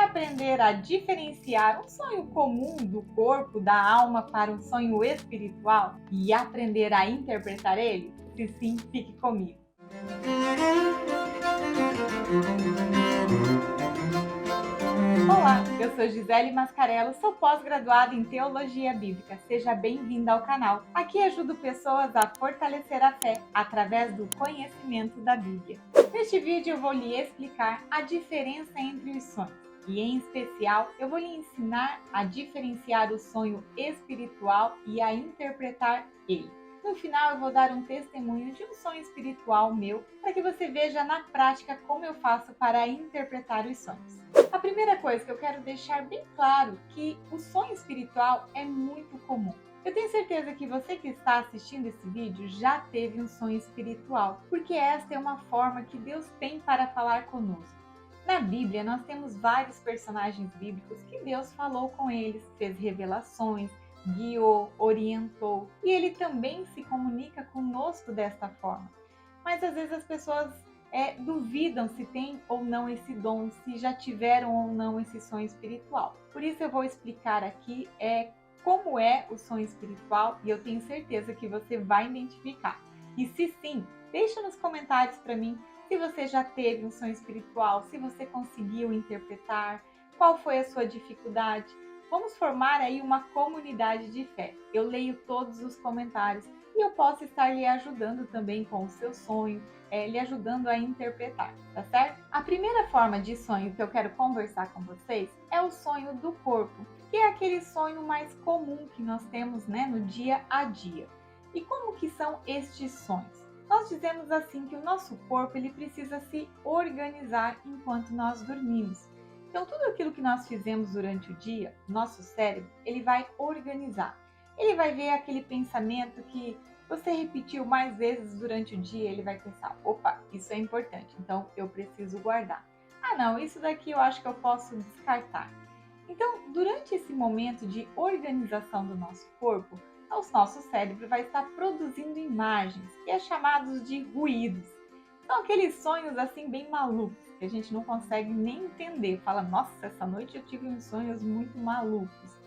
aprender a diferenciar um sonho comum do corpo, da alma, para um sonho espiritual e aprender a interpretar ele? Se sim, fique comigo. Olá, eu sou Gisele Mascarello, sou pós-graduada em Teologia Bíblica. Seja bem-vinda ao canal. Aqui ajudo pessoas a fortalecer a fé através do conhecimento da Bíblia. Neste vídeo eu vou lhe explicar a diferença entre os sonhos e, em especial, eu vou lhe ensinar a diferenciar o sonho espiritual e a interpretar ele. No final, eu vou dar um testemunho de um sonho espiritual meu, para que você veja na prática como eu faço para interpretar os sonhos. A primeira coisa que eu quero deixar bem claro é que o sonho espiritual é muito comum. Eu tenho certeza que você que está assistindo esse vídeo já teve um sonho espiritual, porque esta é uma forma que Deus tem para falar conosco. Na Bíblia, nós temos vários personagens bíblicos que Deus falou com eles, fez revelações, guiou, orientou, e ele também se comunica conosco desta forma. Mas às vezes as pessoas duvidam se tem ou não esse dom, se já tiveram ou não esse sonho espiritual. Por isso eu vou explicar aqui como é o sonho espiritual e eu tenho certeza que você vai identificar. E se sim, deixa nos comentários para mim se você já teve um sonho espiritual, se você conseguiu interpretar, qual foi a sua dificuldade. Vamos formar aí uma comunidade de fé. Eu leio todos os comentários e eu posso estar lhe ajudando também com o seu sonho, lhe ajudando a interpretar, tá certo? A primeira forma de sonho que eu quero conversar com vocês é o sonho do corpo, que é aquele sonho mais comum que nós temos, no dia a dia. E como que são estes sonhos? Nós dizemos assim que o nosso corpo ele precisa se organizar enquanto nós dormimos. Então, tudo aquilo que nós fizemos durante o dia, nosso cérebro, ele vai organizar. Ele vai ver aquele pensamento que você repetiu mais vezes durante o dia, ele vai pensar, opa, isso é importante, então eu preciso guardar. Ah não, isso daqui eu acho que eu posso descartar. Então, durante esse momento de organização do nosso corpo, o nosso cérebro vai estar produzindo imagens, que é chamados de ruídos. São aqueles sonhos assim bem malucos, que a gente não consegue nem entender. Fala, nossa, essa noite eu tive uns sonhos muito malucos.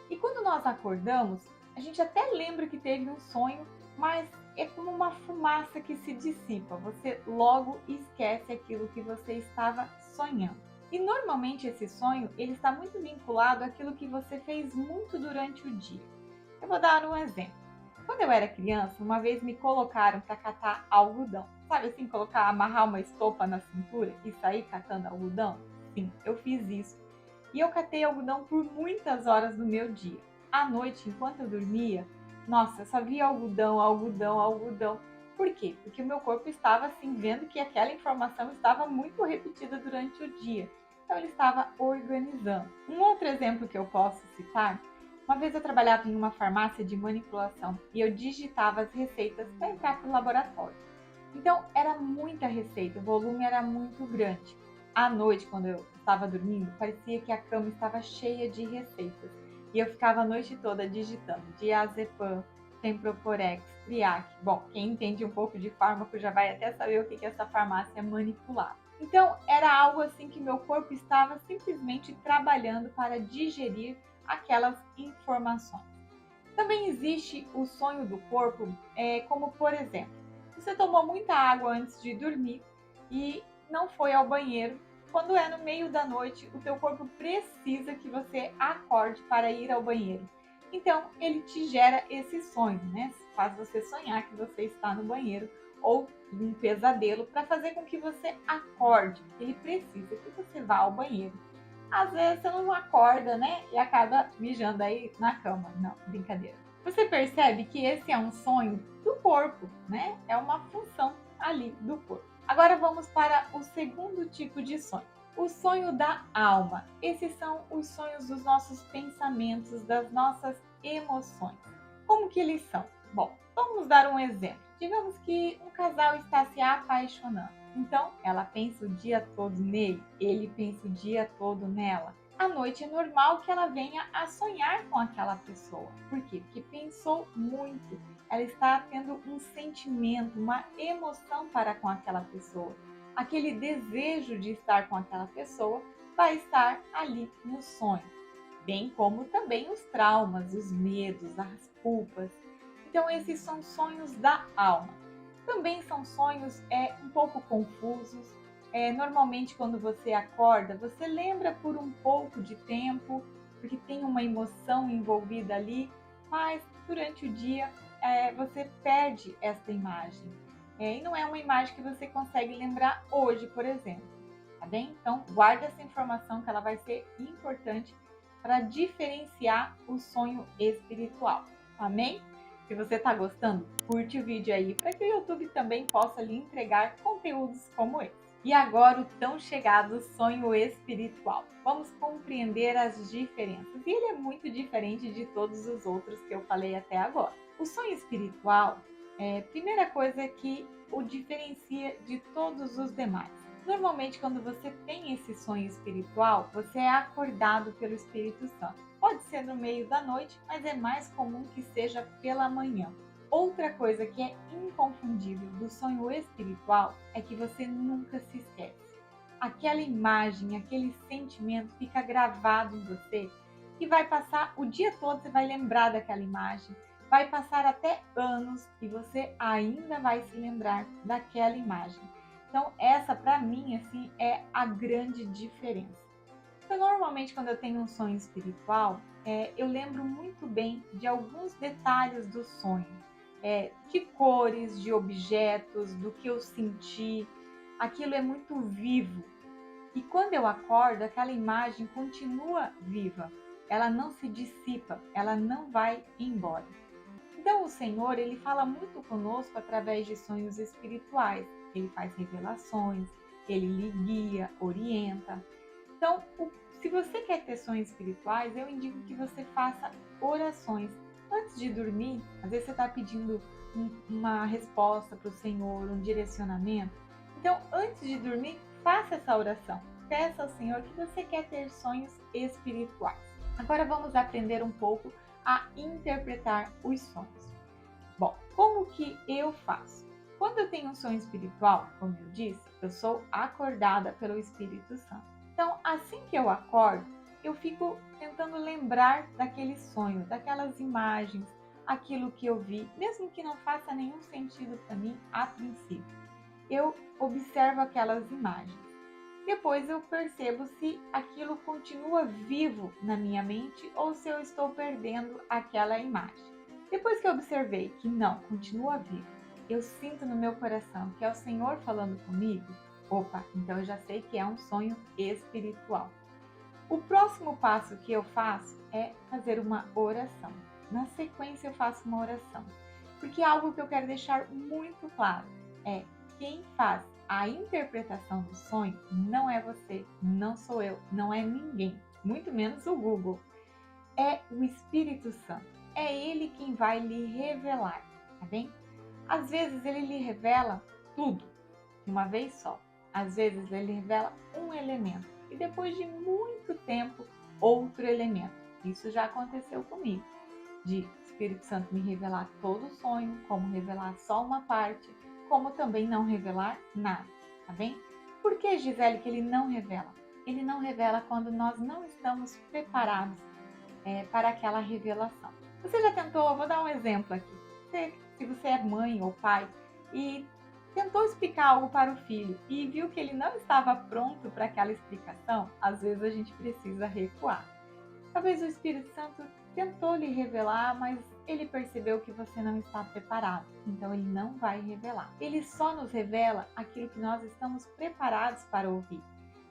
E quando nós acordamos, a gente até lembra que teve um sonho, mas é como uma fumaça que se dissipa. Você logo esquece aquilo que você estava sonhando. E normalmente esse sonho, ele está muito vinculado àquilo que você fez muito durante o dia. Eu vou dar um exemplo. Quando eu era criança, uma vez me colocaram para catar algodão. Sabe assim, amarrar uma estopa na cintura e sair catando algodão? Sim, eu fiz isso. E eu catei algodão por muitas horas do meu dia. À noite, enquanto eu dormia, nossa, eu só via algodão, algodão, algodão. Por quê? Porque o meu corpo estava assim, vendo que aquela informação estava muito repetida durante o dia. Então ele estava organizando. Um outro exemplo que eu posso citar, uma vez eu trabalhava em uma farmácia de manipulação e eu digitava as receitas para entrar para o laboratório. Então era muita receita, o volume era muito grande. À noite, quando eu estava dormindo, parecia que a cama estava cheia de receitas. E eu ficava a noite toda digitando diazepam, Temproporex, Triac. Bom, quem entende um pouco de fármaco já vai até saber o que essa farmácia manipulava. Então era algo assim que meu corpo estava simplesmente trabalhando para digerir aquelas informações. Também existe o sonho do corpo, como por exemplo, você tomou muita água antes de dormir e não foi ao banheiro. Quando é no meio da noite, o teu corpo precisa que você acorde para ir ao banheiro. Então, ele te gera esse sonho, Faz você sonhar que você está no banheiro ou um pesadelo para fazer com que você acorde. Ele precisa que você vá ao banheiro. Às vezes você não acorda, e acaba mijando aí na cama. Não, brincadeira. Você percebe que esse é um sonho do corpo, É uma função ali do corpo. Agora vamos para o segundo tipo de sonho. O sonho da alma. Esses são os sonhos dos nossos pensamentos, das nossas emoções. Como que eles são? Bom, vamos dar um exemplo. Digamos que um casal está se apaixonando. Então, ela pensa o dia todo nele, ele pensa o dia todo nela. À noite é normal que ela venha a sonhar com aquela pessoa. Por quê? Porque pensou muito. Ela está tendo um sentimento, uma emoção para com aquela pessoa. Aquele desejo de estar com aquela pessoa vai estar ali no sonho, bem como também os traumas, os medos, as culpas. Então esses são sonhos da alma. Também são sonhos um pouco confusos. Normalmente quando você acorda, você lembra por um pouco de tempo, porque tem uma emoção envolvida ali, mas durante o dia você perde essa imagem. E não é uma imagem que você consegue lembrar hoje, por exemplo. Tá bem? Então guarde essa informação que ela vai ser importante para diferenciar o sonho espiritual. Amém? Se você está gostando, curte o vídeo aí para que o YouTube também possa lhe entregar conteúdos como esse. E agora o tão chegado sonho espiritual. Vamos compreender as diferenças. E ele é muito diferente de todos os outros que eu falei até agora. O sonho espiritual, primeira coisa é que o diferencia de todos os demais. Normalmente, quando você tem esse sonho espiritual, você é acordado pelo Espírito Santo. Pode ser no meio da noite, mas é mais comum que seja pela manhã. Outra coisa que é inconfundível do sonho espiritual é que você nunca se esquece. Aquela imagem, aquele sentimento fica gravado em você e vai passar o dia todo, você vai lembrar daquela imagem. Vai passar até anos e você ainda vai se lembrar daquela imagem. Então, essa para mim assim é a grande diferença. Então, normalmente quando eu tenho um sonho espiritual, eu lembro muito bem de alguns detalhes do sonho, de cores, de objetos, do que eu senti. Aquilo é muito vivo. E quando eu acordo, aquela imagem continua viva. Ela não se dissipa, ela não vai embora. Então o Senhor, ele fala muito conosco através de sonhos espirituais. Ele faz revelações, ele lhe guia, orienta. Então, se você quer ter sonhos espirituais, eu indico que você faça orações. Antes de dormir, às vezes você está pedindo uma resposta para o Senhor, um direcionamento. Então, antes de dormir, faça essa oração. Peça ao Senhor que você quer ter sonhos espirituais. Agora vamos aprender um pouco a interpretar os sonhos. Bom, como que eu faço? Quando eu tenho um sonho espiritual, como eu disse, eu sou acordada pelo Espírito Santo. Então, assim que eu acordo, eu fico tentando lembrar daquele sonho, daquelas imagens, aquilo que eu vi, mesmo que não faça nenhum sentido para mim a princípio. Eu observo aquelas imagens. Depois eu percebo se aquilo continua vivo na minha mente ou se eu estou perdendo aquela imagem. Depois que eu observei que não, continua vivo, eu sinto no meu coração que é o Senhor falando comigo, opa, então eu já sei que é um sonho espiritual. O próximo passo que eu faço é fazer uma oração. Na sequência eu faço uma oração, porque algo que eu quero deixar muito claro é quem faz a interpretação do sonho não é você, não sou eu, não é ninguém, muito menos o Google. É o Espírito Santo. É ele quem vai lhe revelar, tá bem? Às vezes ele lhe revela tudo de uma vez só. Às vezes ele revela um elemento e depois de muito tempo outro elemento. Isso já aconteceu comigo, de o Espírito Santo me revelar todo o sonho, como revelar só uma parte, como também não revelar nada, tá bem? Por que, Gisele, que ele não revela? Ele não revela quando nós não estamos preparados para aquela revelação. Você já tentou, eu vou dar um exemplo aqui. Se você é mãe ou pai e tentou explicar algo para o filho e viu que ele não estava pronto para aquela explicação, às vezes a gente precisa recuar. Talvez o Espírito Santo tentou lhe revelar, mas ele percebeu que você não está preparado, então ele não vai revelar. Ele só nos revela aquilo que nós estamos preparados para ouvir,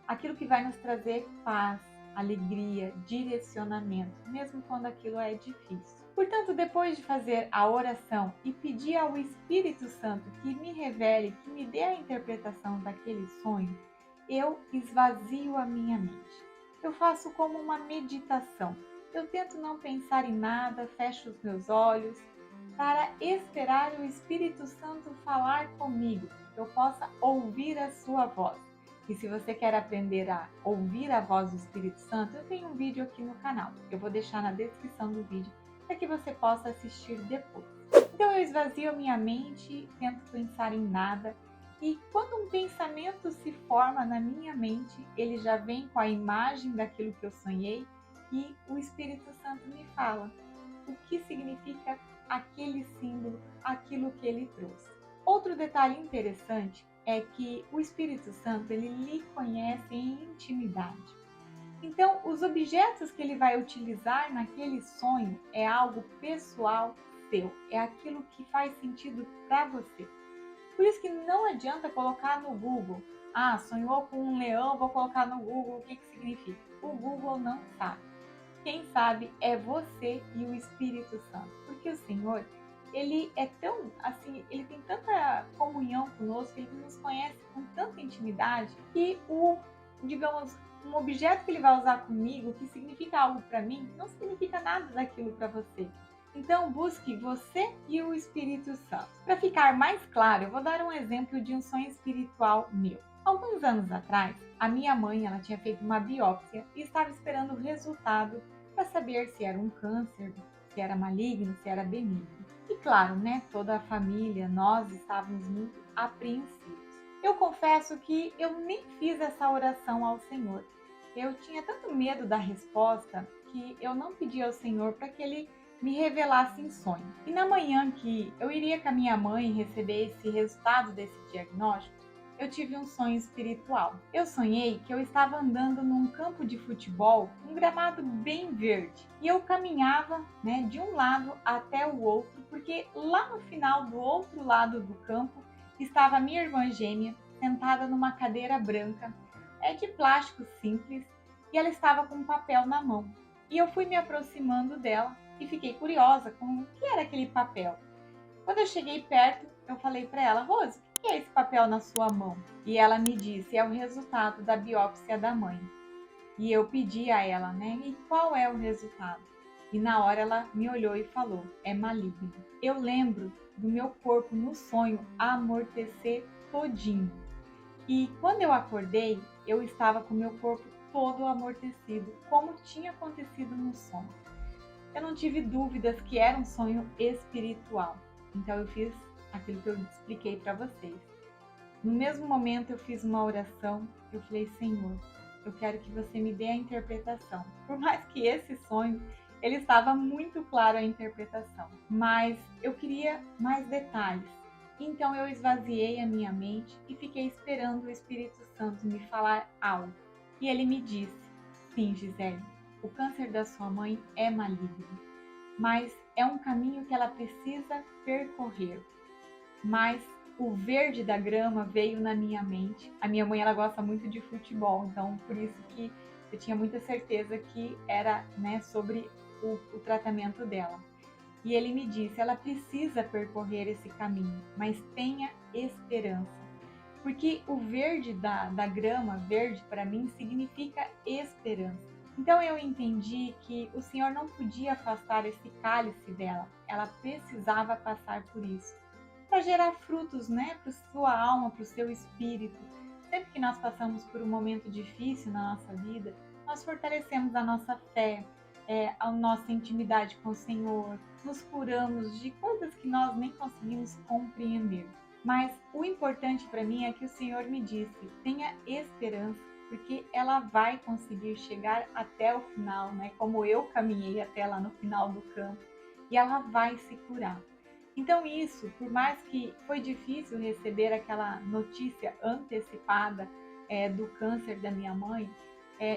aquilo que vai nos trazer paz, alegria, direcionamento, mesmo quando aquilo é difícil. Portanto, depois de fazer a oração e pedir ao Espírito Santo que me revele, que me dê a interpretação daquele sonho, eu esvazio a minha mente. Eu faço como uma meditação. Eu tento não pensar em nada, fecho os meus olhos para esperar o Espírito Santo falar comigo, que eu possa ouvir a sua voz. E se você quer aprender a ouvir a voz do Espírito Santo, eu tenho um vídeo aqui no canal. Eu vou deixar na descrição do vídeo para que você possa assistir depois. Então eu esvazio a minha mente, tento pensar em nada E quando um pensamento se forma na minha mente, ele já vem com a imagem daquilo que eu sonhei e o Espírito Santo me fala o que significa aquele símbolo, aquilo que ele trouxe. Outro detalhe interessante é que o Espírito Santo ele lhe conhece em intimidade. Então, os objetos que ele vai utilizar naquele sonho é algo pessoal seu, é aquilo que faz sentido para você. Por isso que não adianta colocar no Google. Ah, sonhou com um leão, vou colocar no Google o que significa. O Google não sabe. Quem sabe é você e o Espírito Santo. Porque o Senhor, ele é tão, assim, ele tem tanta comunhão conosco, ele nos conhece com tanta intimidade que digamos, um objeto que ele vai usar comigo, que significa algo para mim, não significa nada daquilo para você. Então, busque você e o Espírito Santo. Para ficar mais claro, eu vou dar um exemplo de um sonho espiritual meu. Alguns anos atrás, a minha mãe ela tinha feito uma biópsia e estava esperando o resultado para saber se era um câncer, se era maligno, se era benigno. E claro, né, toda a família, nós estávamos muito apreensivos. Eu confesso que eu nem fiz essa oração ao Senhor. Eu tinha tanto medo da resposta que eu não pedi ao Senhor para que Ele me revelasse em sonho. E na manhã que eu iria com a minha mãe receber esse resultado desse diagnóstico, eu tive um sonho espiritual. Eu sonhei que eu estava andando num campo de futebol, um gramado bem verde, e eu caminhava, né, de um lado até o outro, porque lá no final do outro lado do campo estava minha irmã gêmea sentada numa cadeira branca, de plástico simples, e ela estava com um papel na mão. E eu fui me aproximando dela e fiquei curiosa com o que era aquele papel. Quando eu cheguei perto, eu falei para ela: Rose, o que é esse papel na sua mão? E ela me disse: é o resultado da biópsia da mãe. E eu pedi a ela, né? E qual é o resultado? E na hora ela me olhou e falou: é maligno. Eu lembro do meu corpo no sonho amortecer todinho. E quando eu acordei, eu estava com meu corpo todo amortecido, como tinha acontecido no sonho. Eu não tive dúvidas que era um sonho espiritual. Então eu fiz aquilo que eu expliquei para vocês. No mesmo momento eu fiz uma oração, eu falei: Senhor, eu quero que você me dê a interpretação. Por mais que esse sonho, ele estava muito claro a interpretação, mas eu queria mais detalhes. Então eu esvaziei a minha mente e fiquei esperando o Espírito Santo me falar algo. E ele me disse: sim, Gisele, o câncer da sua mãe é maligno, mas é um caminho que ela precisa percorrer. Mas o verde da grama veio na minha mente. A minha mãe ela gosta muito de futebol, então por isso que eu tinha muita certeza que era, né, sobre o tratamento dela. E ele me disse: ela precisa percorrer esse caminho, mas tenha esperança. Porque o verde da grama, verde para mim, significa esperança. Então eu entendi que o Senhor não podia afastar esse cálice dela, ela precisava passar por isso para gerar frutos, né, para sua alma, para o seu espírito. Sempre que nós passamos por um momento difícil na nossa vida, nós fortalecemos a nossa fé, a nossa intimidade com o Senhor, nos curamos de coisas que nós nem conseguimos compreender. Mas o importante para mim é que o Senhor me disse: tenha esperança, porque ela vai conseguir chegar até o final, né? Como eu caminhei até lá no final do campo, e ela vai se curar. Então isso, por mais que foi difícil receber aquela notícia antecipada do câncer da minha mãe,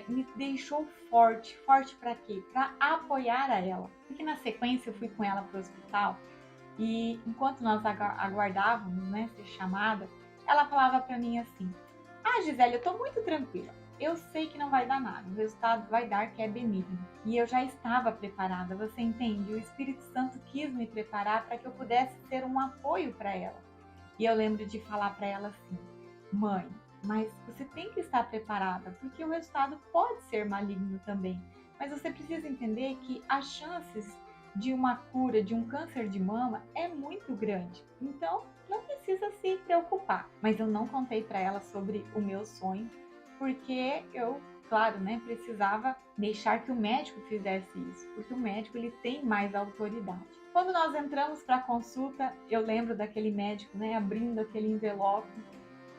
me deixou forte. Forte para quê? Para apoiar a ela. Porque na sequência eu fui com ela para o hospital e enquanto nós aguardávamos, né, ser chamada, ela falava para mim assim: ah, Gisele, eu estou muito tranquila. Eu sei que não vai dar nada, o resultado vai dar que é benigno. E eu já estava preparada, você entende? O Espírito Santo quis me preparar para que eu pudesse ser um apoio para ela. E eu lembro de falar para ela assim: mãe, mas você tem que estar preparada, porque o resultado pode ser maligno também. Mas você precisa entender que as chances de uma cura de um câncer de mama é muito grande. Então, não precisa se preocupar. Mas eu não contei para ela sobre o meu sonho, porque eu, claro, né, precisava deixar que o médico fizesse isso, porque o médico ele tem mais autoridade. Quando nós entramos para a consulta, eu lembro daquele médico, né, abrindo aquele envelope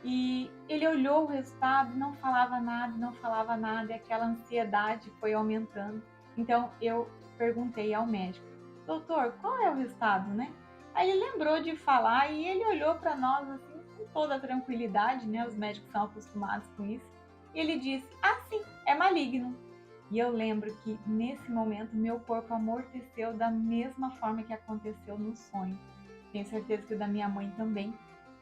E ele olhou o resultado, não falava nada, não falava nada, e aquela ansiedade foi aumentando. Então eu perguntei ao médico: doutor, qual é o resultado, né? Aí ele lembrou de falar e ele olhou para nós assim com toda a tranquilidade, né? Os médicos são acostumados com isso. E ele disse: ah, sim, é maligno. E eu lembro que nesse momento meu corpo amorteceu da mesma forma que aconteceu no sonho. Tenho certeza que o da minha mãe também,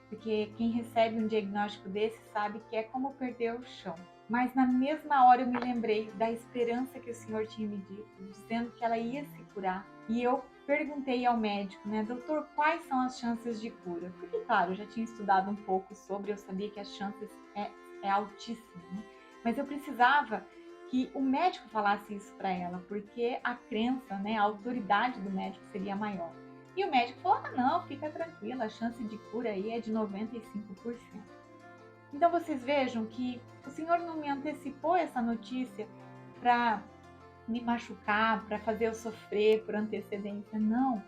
porque quem recebe um diagnóstico desse sabe que é como perder o chão. Mas na mesma hora eu me lembrei da esperança que o Senhor tinha me dito, dizendo que ela ia se curar. E eu perguntei ao médico, né, doutor, quais são as chances de cura? Porque, claro, eu já tinha estudado um pouco sobre, eu sabia que as chances é altíssima, né? Mas eu precisava que o médico falasse isso para ela, porque a crença, né, a autoridade do médico seria maior. E o médico falou: ah, não, fica tranquila, a chance de cura aí é de 95%. Então vocês vejam que o Senhor não me antecipou essa notícia para me machucar, para fazer eu sofrer por antecedência, não.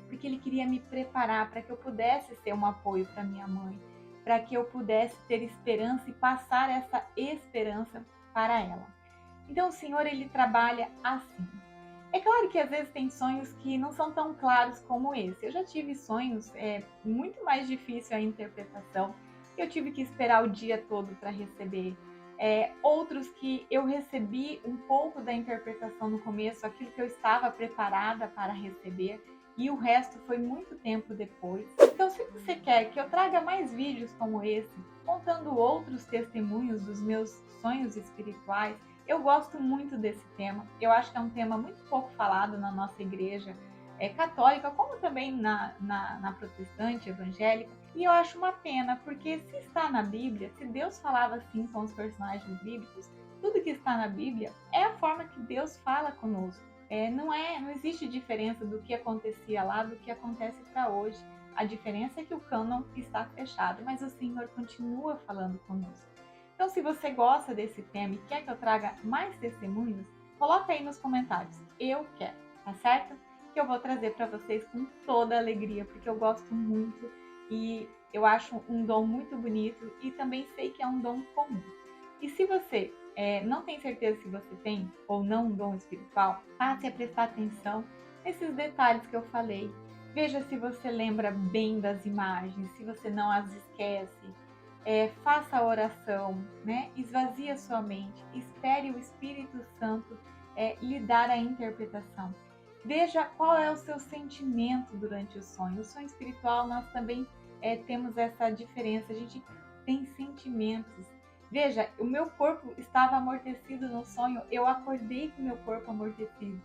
Porque Ele queria me preparar para que eu pudesse ser um apoio para minha mãe, para que eu pudesse ter esperança e passar essa esperança para ela. Então o Senhor, Ele trabalha assim. É claro que às vezes tem sonhos que não são tão claros como esse. Eu já tive sonhos muito mais difícil a interpretação. Eu tive que esperar o dia todo para receber. Outros que eu recebi um pouco da interpretação no começo, aquilo que eu estava preparada para receber, e o resto foi muito tempo depois. Então, se você quer que eu traga mais vídeos como esse, contando outros testemunhos dos meus sonhos espirituais, eu gosto muito desse tema. Eu acho que é um tema muito pouco falado na nossa igreja católica, como também na protestante, evangélica. E eu acho uma pena, porque se está na Bíblia, se Deus falava assim com os personagens bíblicos, tudo que está na Bíblia é a forma que Deus fala conosco. Não existe diferença do que acontecia lá do que acontece para hoje. A diferença é que o cânon está fechado, mas o Senhor continua falando conosco. Então, se você gosta desse tema e quer que eu traga mais testemunhos, coloca aí nos comentários. Eu quero, tá certo? Que eu vou trazer para vocês com toda a alegria, porque eu gosto muito e eu acho um dom muito bonito e também sei que é um dom comum. E se você não tem certeza se você tem ou não um dom espiritual, passe a prestar atenção nesses detalhes que eu falei. Veja se você lembra bem das imagens, se você não as esquece. Faça a oração, né? Esvazie a sua mente, espere o Espírito Santo lhe dar a interpretação. Veja qual é o seu sentimento durante o sonho. O sonho espiritual, nós também temos essa diferença, a gente tem sentimentos. Veja, o meu corpo estava amortecido no sonho, eu acordei com o meu corpo amortecido.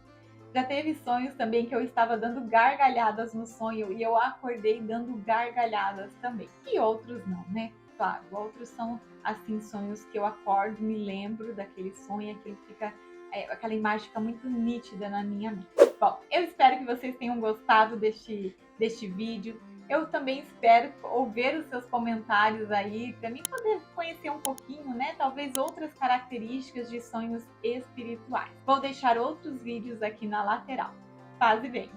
Já teve sonhos também que eu estava dando gargalhadas no sonho e eu acordei dando gargalhadas também. E outros não, né? Claro, outros são assim sonhos que eu acordo, me lembro daquele sonho, aquela imagem fica muito nítida na minha mente. Bom, eu espero que vocês tenham gostado deste vídeo. Eu também espero ouvir os seus comentários aí, para mim poder conhecer um pouquinho, né? Talvez outras características de sonhos espirituais. Vou deixar outros vídeos aqui na lateral. Paz e bem!